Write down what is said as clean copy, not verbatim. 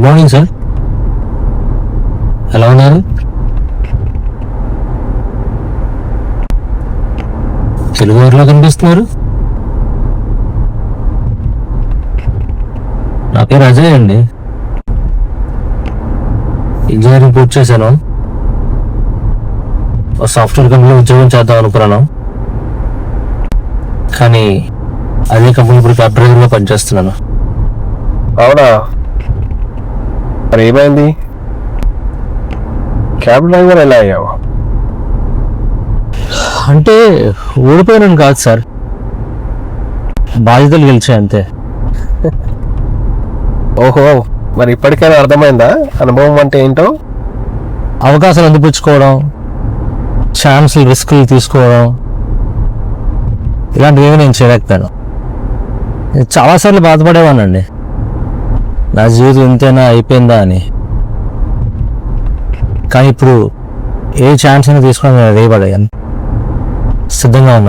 Good morning sir, ఎలా ఉన్నారు? తెలుగు వారిలో కనిపిస్తున్నారు. నా పేరు అజయ్ అండి. ఇంజనీరింగ్ పూర్తి చేశాను. ఒక సాఫ్ట్వేర్ కంపెనీలో ఉద్యోగం చేద్దాం అనుకున్నాను, కానీ అదే కంపెనీ ఇప్పుడు క్యాబ్ డ్రైవర్గా పనిచేస్తున్నాను. అవునా, మరి ఏమైంది? క్యాబ్ డ్రైవర్ ఎలా అయ్యావు? అంటే ఓడిపోయానని కాదు సార్, బాధ్యతలు గెలిచాయి అంతే. ఓహో, మరి ఇప్పటికైనా అర్థమైందా అనుభవం అంటే ఏంటో? అవకాశాలు అందిపుచ్చుకోవడం, ఛాన్సులు రిస్కులు తీసుకోవడం, ఇలాంటివి నేను చేయలేకపోయాను. చాలాసార్లు బాధపడేవానండి, నా జీవితం ఇంతేనా, అయిపోయిందా అని. కానీ ఇప్పుడు ఏ ఛాన్స్ అయినా తీసుకోవడం రెడీ పడేయాను, సిద్ధంగా ఉన్నా.